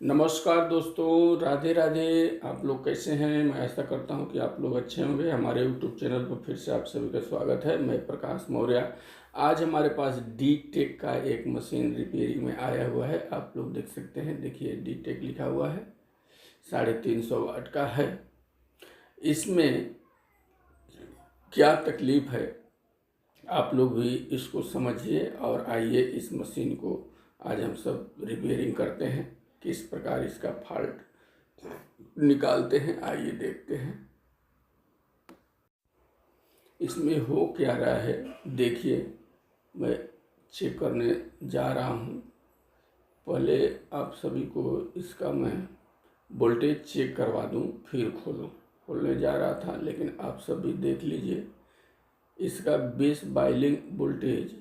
नमस्कार दोस्तों, राधे राधे। आप लोग कैसे हैं? मैं आशा करता हूं कि आप लोग अच्छे होंगे। हमारे यूट्यूब चैनल पर फिर से आप सभी का स्वागत है। मैं प्रकाश मौर्य। आज हमारे पास डी टेक का एक मशीन रिपेयरिंग में आया हुआ है। आप लोग देख सकते हैं, देखिए डी टेक लिखा हुआ है। 350 वाट का है। इसमें क्या तकलीफ है आप लोग भी इसको समझिए और आइए इस मशीन को आज हम सब रिपेयरिंग करते हैं। किस प्रकार इसका फॉल्ट निकालते हैं, आइए देखते हैं इसमें हो क्या रहा है। देखिए, मैं चेक करने जा रहा हूँ। पहले आप सभी को इसका मैं वोल्टेज चेक करवा दूँ, फिर खोलने जा रहा था, लेकिन आप सभी देख लीजिए इसका बेस बाइलिंग वोल्टेज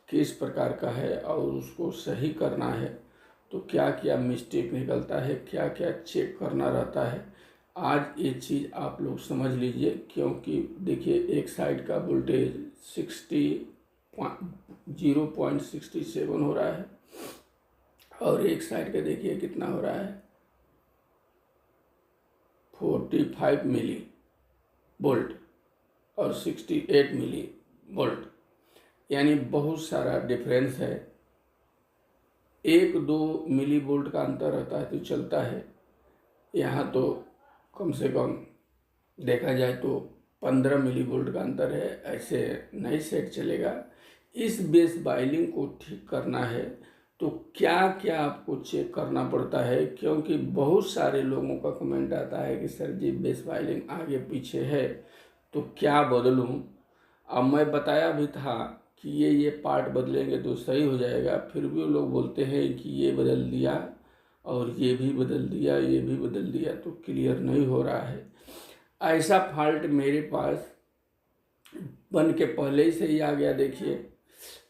किस प्रकार का है और उसको सही करना है तो क्या क्या मिस्टेक निकलता है, क्या क्या चेक करना रहता है। आज ये चीज़ आप लोग समझ लीजिए, क्योंकि देखिए एक साइड का वोल्टेज 0.67 हो रहा है और एक साइड का देखिए कितना हो रहा है, 45 मिली वोल्ट और 68 मिली वोल्ट, यानी बहुत सारा डिफरेंस है। 1-2 मिली वोल्ट का अंतर रहता है तो चलता है, यहाँ तो कम से कम देखा जाए तो 15 मिली वोल्ट का अंतर है। ऐसे नहीं सेट चलेगा। इस बेस बाइलिंग को ठीक करना है तो क्या क्या आपको चेक करना पड़ता है, क्योंकि बहुत सारे लोगों का कमेंट आता है कि सर जी बेस बाइलिंग आगे पीछे है तो क्या बदलूं। अब मैं बताया भी था कि ये पार्ट बदलेंगे तो सही हो जाएगा, फिर भी लोग बोलते हैं कि ये बदल दिया और ये भी बदल दिया, ये भी बदल दिया, तो क्लियर नहीं हो रहा है। ऐसा फॉल्ट मेरे पास बन के पहले ही से ही आ गया। देखिए,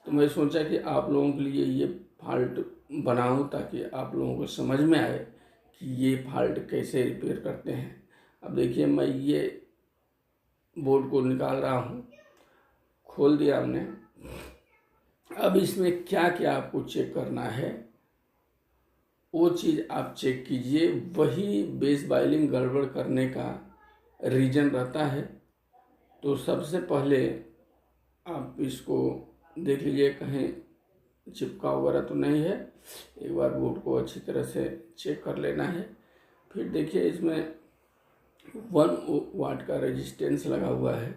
तो मैं सोचा कि आप लोगों के लिए ये फॉल्ट बनाऊं ताकि आप लोगों को समझ में आए कि ये फॉल्ट कैसे रिपेयर करते हैं। अब देखिए, मैं ये बोर्ड को निकाल रहा हूँ, खोल दिया हमने। अब इसमें क्या क्या आपको चेक करना है वो चीज़ आप चेक कीजिए। वही बेस बाइलिंग गड़बड़ करने का रीज़न रहता है। तो सबसे पहले आप इसको देख लीजिए कहीं चिपका वगैरह तो नहीं है। एक बार बोर्ड को अच्छी तरह से चेक कर लेना है। फिर देखिए इसमें 1 वाट का रेजिस्टेंस लगा हुआ है,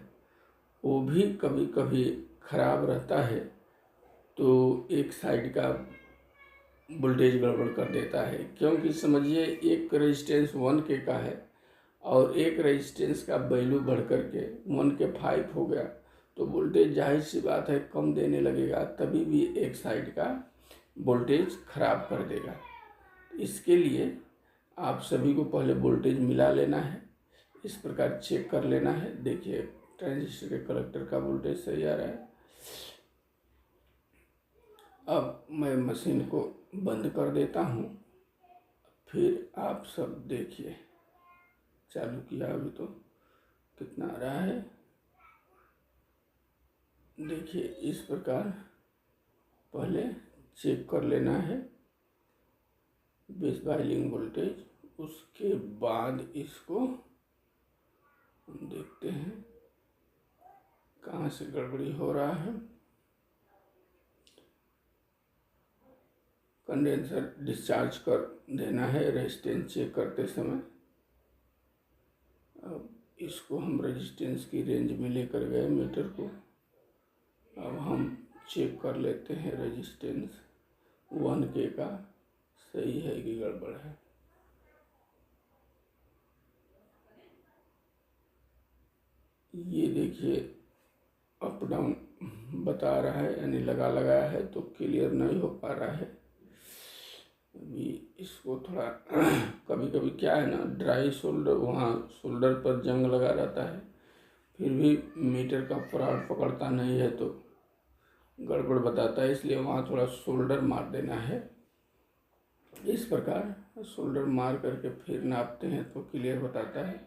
वो भी कभी कभी ख़राब रहता है तो एक साइड का वोल्टेज गड़बड़ कर देता है। क्योंकि समझिए एक रेजिस्टेंस 1K का है और एक रेजिस्टेंस का वैल्यू बढ़ कर के 1K5 हो गया तो वोल्टेज जाहिर सी बात है कम देने लगेगा, तभी भी एक साइड का वोल्टेज खराब कर देगा। इसके लिए आप सभी को पहले वोल्टेज मिला लेना है, इस प्रकार चेक कर लेना है। देखिए ट्रांजिस्टर के कलेक्टर का वोल्टेज सही आ रहा है। अब मैं मशीन को बंद कर देता हूँ, फिर आप सब देखिए। चालू किया अभी तो कितना आ रहा है, देखिए इस प्रकार पहले चेक कर लेना है बेस बाइलिंग वोल्टेज। उसके बाद इसको हम देखते हैं कहाँ से गड़बड़ी हो रहा है। कंडेंसर डिस्चार्ज कर देना है रेजिस्टेंस चेक करते समय। अब इसको हम रेजिस्टेंस की रेंज में लेकर गए मीटर को। अब हम चेक कर लेते हैं रेजिस्टेंस 1K का सही है कि गड़बड़ है। ये देखिए अप डाउन बता रहा है, यानी लगाया है तो क्लियर नहीं हो पा रहा है। अभी इसको थोड़ा कभी कभी क्या है ना, ड्राई शोल्डर, वहाँ शोल्डर पर जंग लगा रहता है, फिर भी मीटर का फ्रॉड पकड़ता नहीं है तो गड़बड़ बताता है। इसलिए वहाँ थोड़ा शोल्डर मार देना है। इस प्रकार शोल्डर मार करके फिर नापते हैं तो क्लियर बताता है।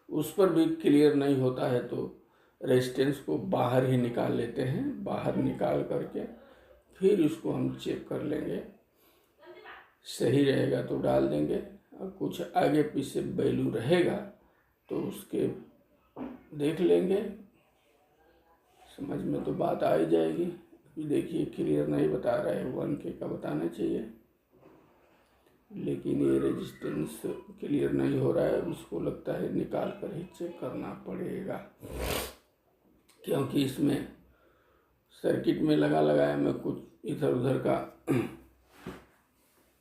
उस पर भी क्लियर नहीं होता है तो रेजिस्टेंस को बाहर ही निकाल लेते हैं। बाहर निकाल करके फिर इसको हम चेक कर लेंगे। सही रहेगा तो डाल देंगे, और कुछ आगे पीछे वैल्यू रहेगा तो उसके देख लेंगे, समझ में तो बात आ ही जाएगी। अभी देखिए क्लियर नहीं बता रहा है, 1K का बताना चाहिए, लेकिन ये रेजिस्टेंस क्लियर नहीं हो रहा है। उसको लगता है निकाल कर ही चेक करना पड़ेगा, क्योंकि इसमें सर्किट में लगाया में कुछ इधर उधर का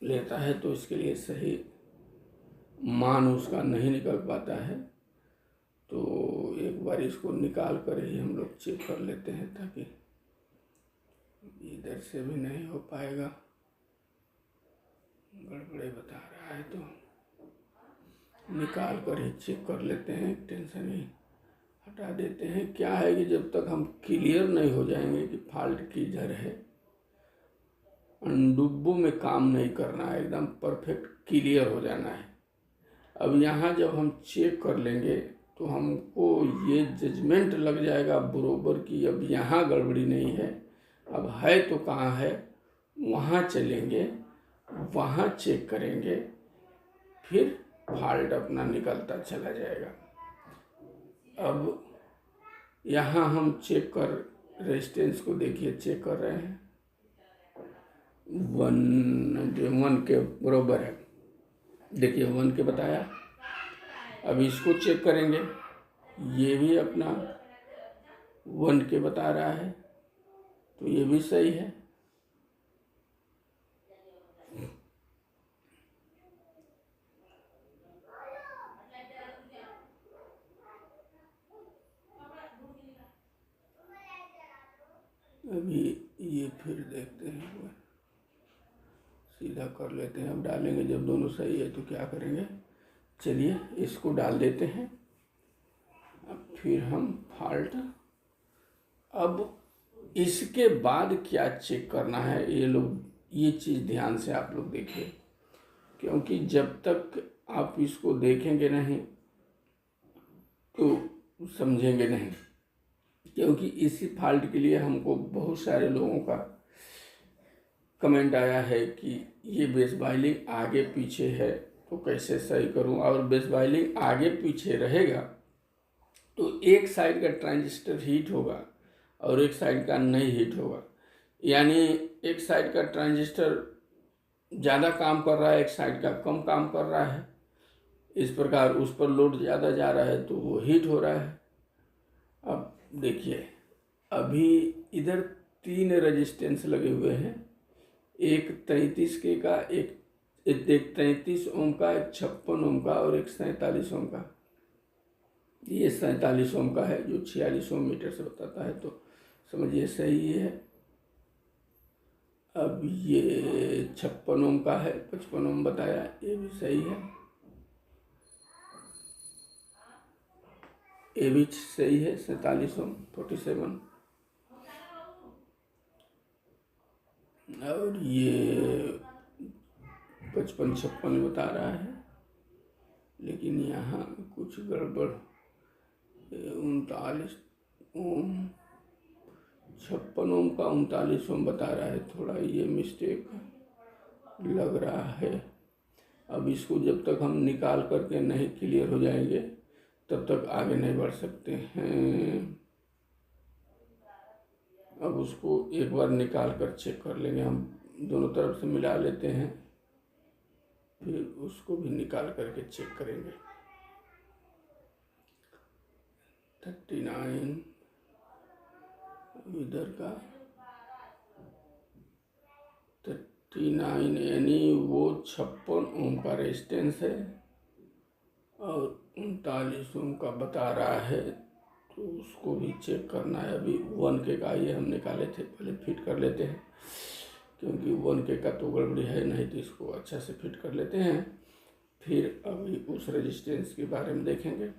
लेता है, तो इसके लिए सही मान उसका नहीं निकल पाता है। तो एक बार इसको निकाल कर ही हम लोग चेक कर लेते हैं, ताकि इधर से भी नहीं हो पाएगा, गड़बड़े बता रहा है तो निकाल कर ही चेक कर लेते हैं, टेंशन ही हटा देते हैं। क्या है कि जब तक हम क्लियर नहीं हो जाएंगे कि फॉल्ट किधर है, अनडुब्बो में काम नहीं करना है, एकदम परफेक्ट क्लियर हो जाना है। अब यहाँ जब हम चेक कर लेंगे तो हमको ये जजमेंट लग जाएगा बरोबर कि अब यहाँ गड़बड़ी नहीं है, अब है तो कहाँ है, वहाँ चलेंगे, वहाँ चेक करेंगे, फिर फॉल्ट अपना निकलता चला जाएगा। अब यहाँ हम चेक कर रेजिस्टेंस को देखिए, चेक कर रहे हैं 1 के बरोबर है, देखिए 1 के बताया। अब इसको चेक करेंगे, ये भी अपना 1 के बता रहा है, तो ये भी सही है। अभी ये फिर देखते हैं, सीधा कर लेते हैं। अब डालेंगे, जब दोनों सही है तो क्या करेंगे, चलिए इसको डाल देते हैं। अब फिर हम फॉल्ट, अब इसके बाद क्या चेक करना है, ये चीज़ ध्यान से आप लोग देखिए, क्योंकि जब तक आप इसको देखेंगे नहीं तो समझेंगे नहीं। क्योंकि इसी फॉल्ट के लिए हमको बहुत सारे लोगों का कमेंट आया है कि ये बेस वायलिंग आगे पीछे है तो कैसे सही करूं, और बेस वायलिंग आगे पीछे रहेगा तो एक साइड का ट्रांजिस्टर हीट होगा और एक साइड का नहीं हीट होगा, यानी एक साइड का ट्रांजिस्टर ज़्यादा काम कर रहा है, एक साइड का कम काम कर रहा है। इस प्रकार उस पर लोड ज़्यादा जा रहा है तो वो हीट हो रहा है। अब देखिए, अभी इधर 3 रेजिस्टेंस लगे हुए हैं, एक 33K का, एक 33 ओम का, एक 56 ओम का और एक 47 ओम का। ये 47 ओम का है जो 46 ओम मीटर से बताता है, तो समझिए सही है। अब ये 56 ओम का है, 55 ओम बताया, ये भी सही है, ये भी सही है, 47 ओम 47। और ये 55-56 बता रहा है, लेकिन यहाँ कुछ गड़बड़, 39 ओम, 56 ओम का 39 ओम बता रहा है, थोड़ा ये मिस्टेक लग रहा है। अब इसको जब तक हम निकाल करके नहीं क्लियर हो जाएंगे तब तक आगे नहीं बढ़ सकते हैं। अब उसको एक बार निकाल कर चेक कर लेंगे, हम दोनों तरफ से मिला लेते हैं, फिर उसको भी निकाल करके चेक करेंगे। 39 इधर का 39, यानी वो 56 ओम का रेजिस्टेंस है और 39 ओम का बता रहा है, तो उसको भी चेक करना है। अभी 1K का ये हम निकाले थे, पहले फिट कर लेते हैं, क्योंकि 1K का तो गड़बड़ी है नहीं, तो इसको अच्छा से फिट कर लेते हैं। फिर अभी उस रेजिस्टेंस के बारे में देखेंगे,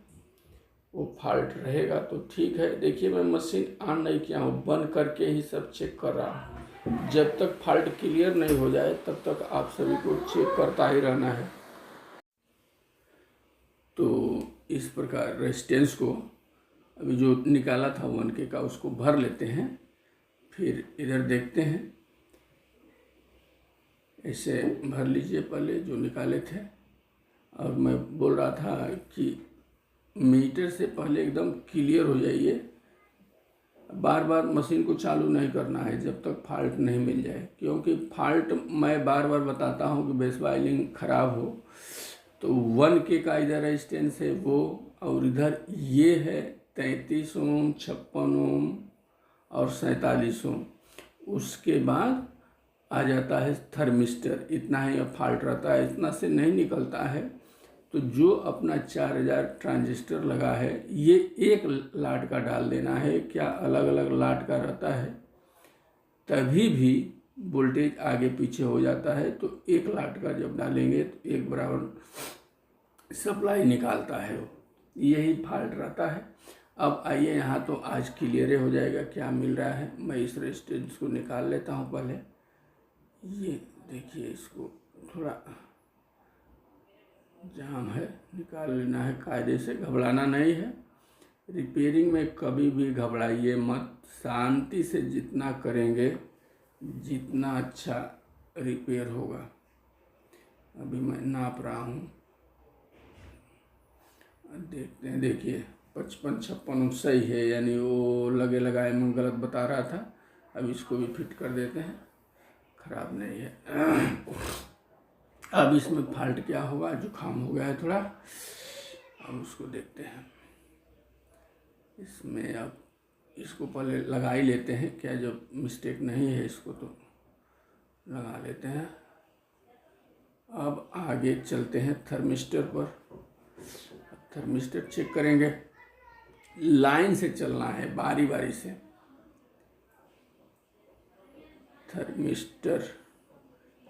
वो फॉल्ट रहेगा तो ठीक है। देखिए मैं मशीन ऑन नहीं किया हूँ, बंद करके ही सब चेक कर रहा हूँ। जब तक फॉल्ट क्लियर नहीं हो जाए तब तक आप सभी को चेक करता ही रहना है। तो इस प्रकार रेजिस्टेंस को अभी जो निकाला था 1K का, उसको भर लेते हैं, फिर इधर देखते हैं ऐसे भर लीजिए पहले जो निकाले थे। और मैं बोल रहा था कि मीटर से पहले एकदम क्लियर हो जाइए, बार बार मशीन को चालू नहीं करना है जब तक फॉल्ट नहीं मिल जाए, क्योंकि फॉल्ट मैं बार बार बताता हूँ कि बेस वायरिंग खराब हो तो 1K का इधर रेजिस्टेंस है वो, और इधर ये है 33 ओम, 56 ओम और 47 ओम। उसके बाद आ जाता है थर्मिस्टर, इतना ही फॉल्ट रहता है, इतना से नहीं निकलता है। तो जो अपना 4000 ट्रांजिस्टर लगा है ये एक लाट का डाल देना है, क्या अलग अलग लाट का रहता है, तभी भी वोल्टेज आगे पीछे हो जाता है। तो एक लाट का जब डालेंगे तो एक बराबर सप्लाई निकालता है वो, यही फॉल्ट रहता है। अब आइए यहाँ तो आज क्लियर हो जाएगा क्या मिल रहा है। मैं इस रेजिस्टेंस को निकाल लेता हूँ पहले। ये देखिए, इसको थोड़ा जाम है, निकाल लेना है कायदे से, घबराना नहीं है। रिपेयरिंग में कभी भी घबराइए मत, शांति से जितना करेंगे जितना अच्छा रिपेयर होगा। अभी मैं नाप रहा हूँ, देखते हैं। देखिए 55-56 सही है, यानी वो लगे लगाए में गलत बता रहा था। अब इसको भी फिट कर देते हैं, खराब नहीं है। अब इसमें फॉल्ट क्या होगा, जुकाम हो गया है थोड़ा, अब उसको देखते हैं। इसमें अब इसको पहले लगा ही लेते हैं, क्या जब मिस्टेक नहीं है इसको तो लगा लेते हैं। अब आगे चलते हैं थर्मिस्टर पर। थर्मिस्टर चेक करेंगे, लाइन से चलना है, बारी बारी से। थर्मिस्टर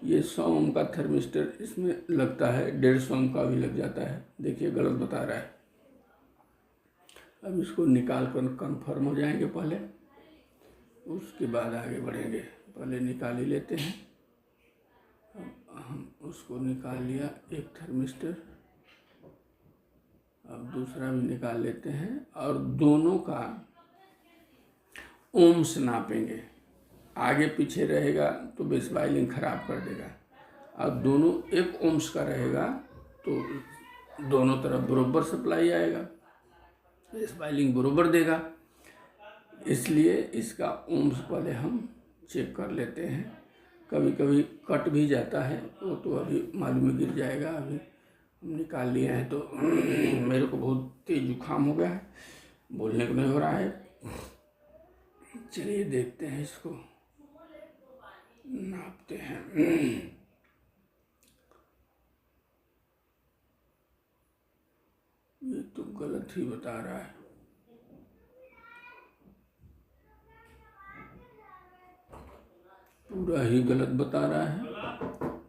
ये 100 ओम का थर्मिस्टर इसमें लगता है, 150 ओम का भी लग जाता है। देखिए गलत बता रहा है। अब इसको निकाल कर कन्फर्म हो जाएंगे पहले, उसके बाद आगे बढ़ेंगे। पहले निकाल ही लेते हैं। अब हम उसको निकाल लिया, एक थर्मिस्टर। अब दूसरा भी निकाल लेते हैं और दोनों का ओम्स नापेंगे। आगे पीछे रहेगा तो बेस वायरिंग खराब कर देगा, और दोनों 1 ओम्स का रहेगा तो दोनों तरफ बराबर सप्लाई आएगा, बेस वायरिंग बराबर देगा। इसलिए इसका ओम्स पहले हम चेक कर लेते हैं। कभी कभी कट भी जाता है, वो तो अभी मालूम में गिर जाएगा। अभी हम निकाल लिए हैं तो मेरे को बहुत तेज जुकाम हो गया है, बोलने को नहीं हो रहा है। चलिए देखते हैं, इसको नापते हैं। ये तो गलत ही बता रहा है, पूरा ही गलत बता रहा है।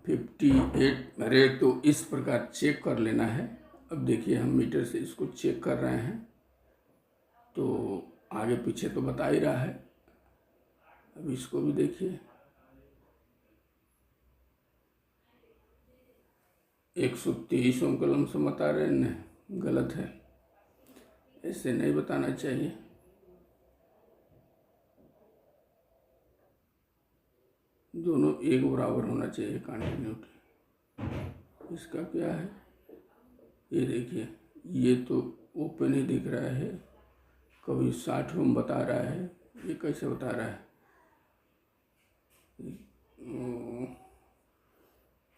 58। अरे तो इस प्रकार चेक कर लेना है। अब देखिए हम मीटर से इसको चेक कर रहे हैं तो आगे पीछे तो बता ही रहा है। अब इसको भी देखिए, 123 ओम कलम से बता रहे हैं, नहीं गलत है, ऐसे नहीं बताना चाहिए। दोनों एक बराबर होना चाहिए कंटिन्यूटी। इसका क्या है, ये देखिए, ये तो ओपन ही दिख रहा है, कभी 60 ओम बता रहा है, ये कैसे बता रहा है।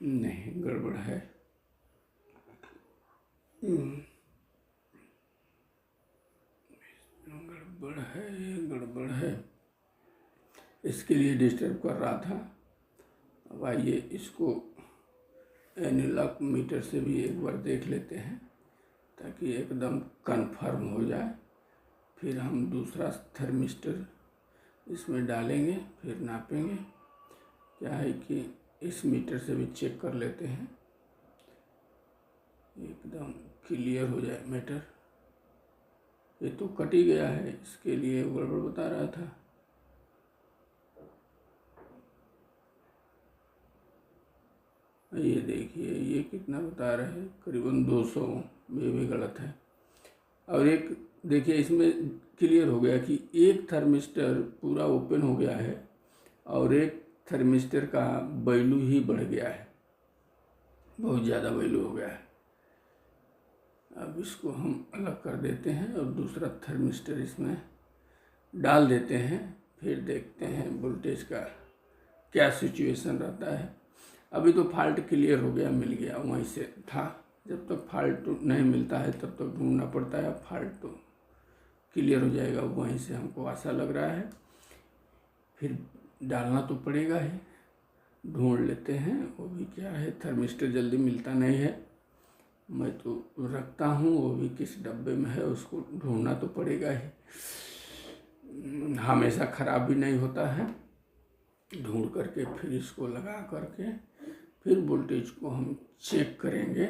नहीं, गड़बड़ है। गड़बड़ है, ये गड़बड़ है, इसके लिए डिस्टर्ब कर रहा था। अब आइए इसको एनालॉग मीटर से भी एक बार देख लेते हैं ताकि एकदम कंफर्म हो जाए। फिर हम दूसरा थर्मिस्टर इसमें डालेंगे, फिर नापेंगे। क्या है कि इस मीटर से भी चेक कर लेते हैं, एकदम क्लियर हो जाए मीटर। ये तो कट ही गया है, इसके लिए गड़बड़ बता रहा था। ये देखिए, ये कितना बता रहा है, करीबन 200, ये भी गलत है। और एक देखिए, इसमें क्लियर हो गया कि एक थर्मिस्टर पूरा ओपन हो गया है और एक थर्मिस्टर का वैल्यू ही बढ़ गया है, बहुत ज़्यादा वैल्यू हो गया है। अब इसको हम अलग कर देते हैं और दूसरा थर्मिस्टर इसमें डाल देते हैं, फिर देखते हैं वोल्टेज का क्या सिचुएशन रहता है। अभी तो फॉल्ट क्लियर हो गया, मिल गया, वहीं से था। जब तक फॉल्ट नहीं मिलता है तब तक ढूंढना पड़ता है। फॉल्ट तो क्लियर हो जाएगा वहीं से, हमको आशा लग रहा है। फिर डालना तो पड़ेगा ही, ढूंढ लेते हैं वो भी क्या है। थर्मिस्टर जल्दी मिलता नहीं है, मैं तो रखता हूँ, वो भी किस डब्बे में है उसको ढूंढना तो पड़ेगा ही, हमेशा ख़राब भी नहीं होता है। ढूंढ करके फिर इसको लगा करके फिर वोल्टेज को हम चेक करेंगे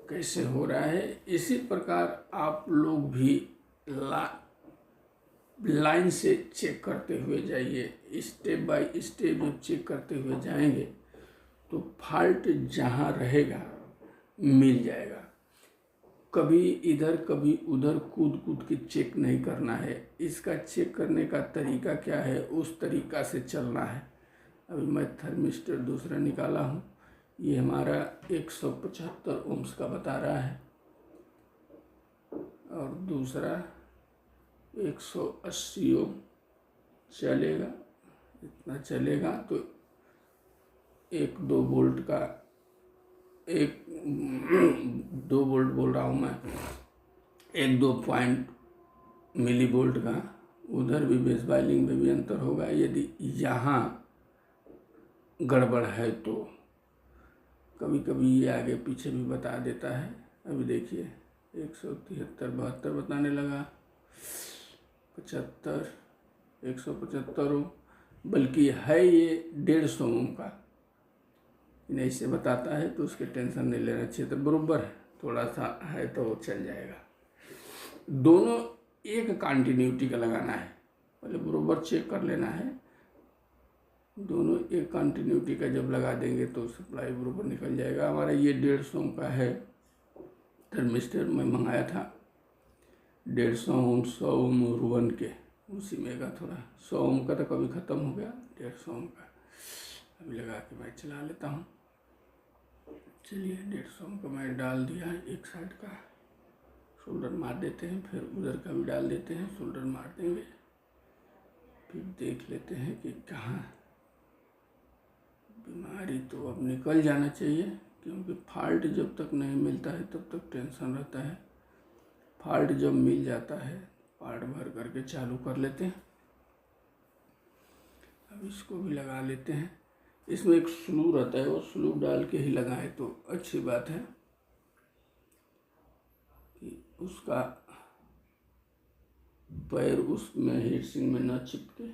कैसे हो रहा है। इसी प्रकार आप लोग भी लाइन से चेक करते हुए जाइए, स्टेप बाय स्टेप जब चेक करते हुए जाएंगे तो फॉल्ट जहाँ रहेगा मिल जाएगा। कभी इधर कभी उधर कूद कूद के चेक नहीं करना है। इसका चेक करने का तरीका क्या है, उस तरीका से चलना है। अभी मैं थर्मिस्टर दूसरा निकाला हूँ, ये हमारा 175 ओम्स का बता रहा है और दूसरा 180 ओम चलेगा। इतना चलेगा तो 1-2 वोल्ट का, 1-2 वोल्ट बोल रहा हूँ मैं, 1-2 पॉइंट मिली वोल्ट का। उधर भी बेस वायरिंग में भी अंतर होगा। यदि यहाँ गड़बड़ है तो कभी कभी ये आगे पीछे भी बता देता है। अभी देखिए 173-72 बताने लगा, 75, 175 ओम, बल्कि है ये 150 ओम का। नहीं से बताता है तो उसके टेंशन नहीं लेना चाहिए, तो बराबर है, थोड़ा सा है तो चल जाएगा। दोनों एक कंटिन्यूटी का लगाना है, पहले बराबर चेक कर लेना है। दोनों एक कंटिन्यूटी का जब लगा देंगे तो सप्लाई बराबर निकल जाएगा। हमारा ये 150 ओम का है थर्मिस्टर, मैं मंगाया था 150 ओम, 100 ओम और 1 के, उसी में का थोड़ा 100 ओम का तो कभी ख़त्म हो गया, 150 ओम का अभी लगा के मैं चला लेता हूँ। चलिए 150 ओम का मैं डाल दिया, एक साइड का शोल्डर मार देते हैं, फिर उधर का भी डाल देते हैं, शोल्डर मार देंगे, फिर देख लेते हैं कि कहाँ बीमारी। तो अब निकल जाना चाहिए, क्योंकि फॉल्ट जब तक नहीं मिलता है तब तक टेंशन रहता है। फॉल्ट जब मिल जाता है पार्ट भर करके चालू कर लेते हैं। अब इसको भी लगा लेते हैं। इसमें एक स्लू रहता है, वो स्लू डाल के ही लगाएं तो अच्छी बात है कि उसका पैर उसमें हीट सिंक में न चिपके।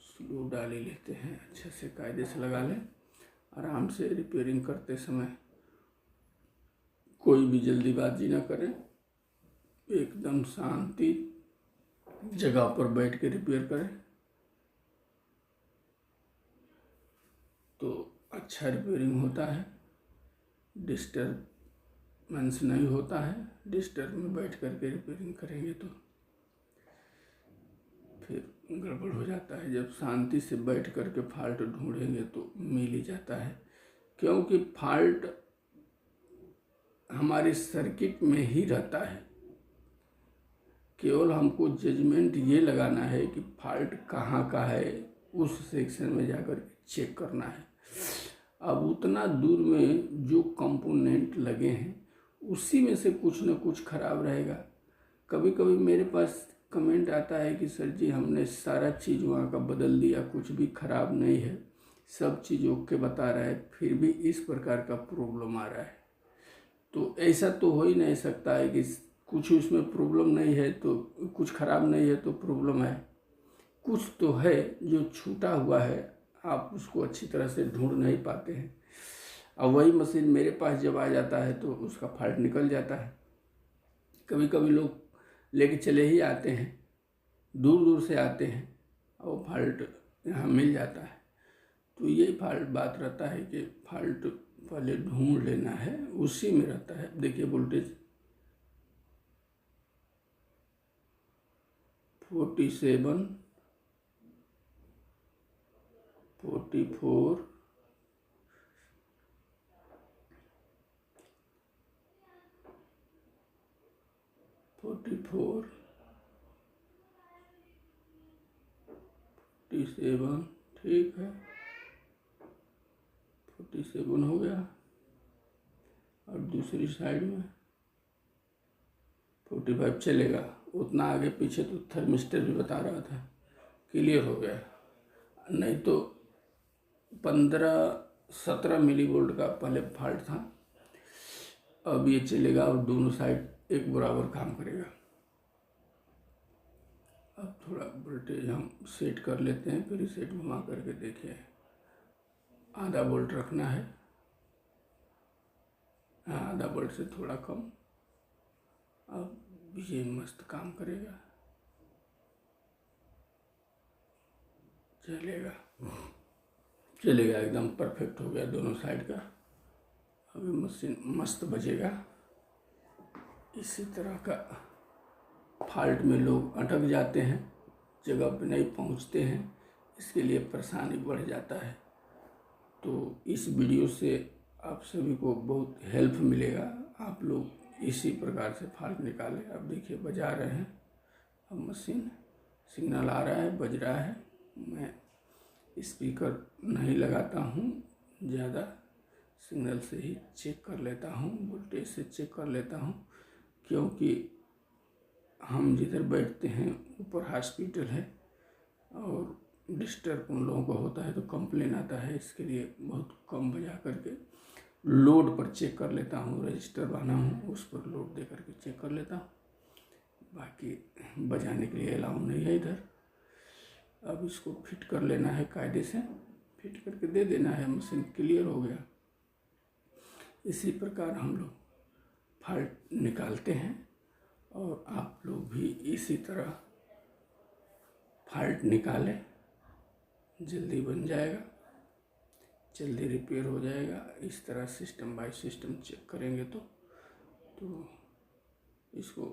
स्लू डाल ही लेते हैं, अच्छे से कायदे से लगा लें। आराम से रिपेयरिंग करते समय कोई भी जल्दीबाजी ना करें, एकदम शांति जगह पर बैठ के रिपेयर करें तो अच्छा रिपेयरिंग होता है, डिस्टर्बेंस नहीं होता है। डिस्टर्ब में बैठ करके रिपेयरिंग करेंगे तो फिर गड़बड़ हो जाता है। जब शांति से बैठ करके फॉल्ट ढूंढेंगे तो मिल ही जाता है, क्योंकि फॉल्ट हमारे सर्किट में ही रहता है। केवल हमको जजमेंट ये लगाना है कि फॉल्ट कहाँ का है, उस सेक्शन में जाकर चेक करना है। अब उतना दूर में जो कंपोनेंट लगे हैं उसी में से कुछ न कुछ खराब रहेगा। कभी कभी मेरे पास कमेंट आता है कि सर जी हमने सारा चीज़ वहाँ का बदल दिया, कुछ भी खराब नहीं है, सब चीज़ ओके बता रहा है, फिर भी इस प्रकार का प्रॉब्लम आ रहा है। तो ऐसा तो हो ही नहीं सकता है कि कुछ उसमें प्रॉब्लम नहीं है तो कुछ खराब नहीं है तो प्रॉब्लम है। कुछ तो है जो छूटा हुआ है, आप उसको अच्छी तरह से ढूंढ नहीं पाते हैं। अब वही मशीन मेरे पास जब आ जाता है तो उसका फॉल्ट निकल जाता है। कभी कभी लोग लेके चले ही आते हैं, दूर दूर से आते हैं और वो फॉल्ट यहाँ मिल जाता है। तो यही फॉल्ट बात रहता है कि फॉल्ट पहले ढूंढ लेना है, उसी में रहता है। देखिए वोल्टेज 47 44 47 ठीक है, 47 हो गया। और दूसरी साइड में 45 चलेगा। उतना आगे पीछे तो थर्मिस्टर भी बता रहा था, क्लियर हो गया। नहीं तो 15-17 मिली वोल्ट का पहले फॉल्ट था, अब ये चलेगा और दोनों साइड एक बराबर काम करेगा। अब थोड़ा वोल्टेज हम सेट कर लेते हैं, फिर सेट घुमा करके देखिए। आधा वोल्ट रखना है, हाँ आधा वोल्ट से थोड़ा कम। अब ये मस्त काम करेगा, चलेगा एकदम परफेक्ट हो गया दोनों साइड का। अभी मशीन मस्त बजेगा। इसी तरह का फॉल्ट में लोग अटक जाते हैं, जगह पे नहीं पहुंचते हैं, इसके लिए परेशानी बढ़ जाता है। तो इस वीडियो से आप सभी को बहुत हेल्प मिलेगा। आप लोग इसी प्रकार से फॉल्ट निकालें। अब देखिए बजा रहे हैं, अब मशीन सिग्नल आ रहा है, बज रहा है। मैं स्पीकर नहीं लगाता हूँ ज़्यादा, सिग्नल से ही चेक कर लेता हूँ, वोल्टेज से चेक कर लेता हूँ, क्योंकि हम जिधर बैठते हैं ऊपर हॉस्पिटल है और डिस्टर्ब उन लोगों को होता है तो कंप्लेन आता है। इसके लिए बहुत कम बजा करके लोड पर चेक कर लेता हूँ। रजिस्टर बना हूँ उस पर लोड दे करके चेक कर लेता हूँ, बाकी बजाने के लिए अलाउ नहीं है इधर। अब इसको फिट कर लेना है, कायदे से फिट करके दे देना है, मशीन क्लियर हो गया। इसी प्रकार हम लोग फॉल्ट निकालते हैं और आप लोग भी इसी तरह फॉल्ट निकालें, जल्दी बन जाएगा, जल्दी रिपेयर हो जाएगा। इस तरह सिस्टम बाय सिस्टम चेक करेंगे तो इसको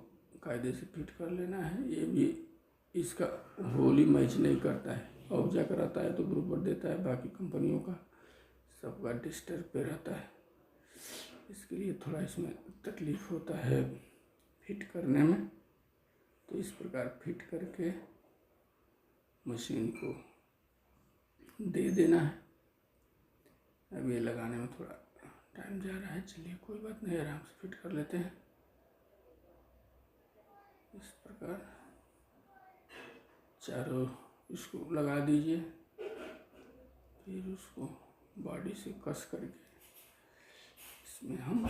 कायदे से फिट कर लेना है। ये भी इसका होली मैच नहीं करता है, औजा कराता है तो ग्रुपर देता है, बाकी कंपनियों का सबका डिस्टर्ब पे रहता है। इसके लिए थोड़ा इसमें तकलीफ होता है फिट करने में। तो इस प्रकार फिट करके मशीन को दे देना है। अब ये लगाने में थोड़ा टाइम जा रहा है, चलिए कोई बात नहीं, आराम से फिट कर लेते हैं। इस प्रकार चारों इसको लगा दीजिए, फिर उसको बॉडी से कस करके इसमें हम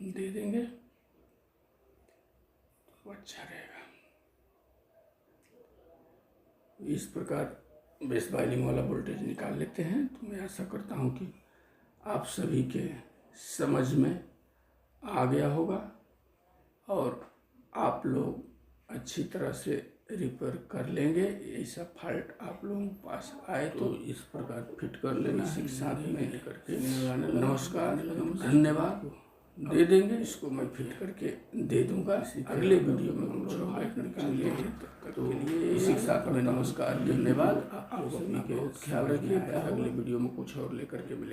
दे देंगे तो अच्छा रहेगा। इस प्रकार बेस बाइलिंग वाला वोल्टेज निकाल लेते हैं। तो मैं आशा करता हूँ कि आप सभी के समझ में आ गया होगा और आप लोग अच्छी तरह से रिपेयर कर लेंगे। ऐसा फॉल्ट आप लोगों के पास आए तो इस प्रकार फिट कर लेना है। साथ में करके नमस्कार, धन्यवाद दे देंगे। इसको मैं फिट करके दे दूंगा। अगले वीडियो में कुछ और निकालेंगे। तो इसी के साथ में नमस्कार, धन्यवाद। आप सभी के ख्याल रखिए। अगले वीडियो में कुछ और लेकर के मिलेंगे।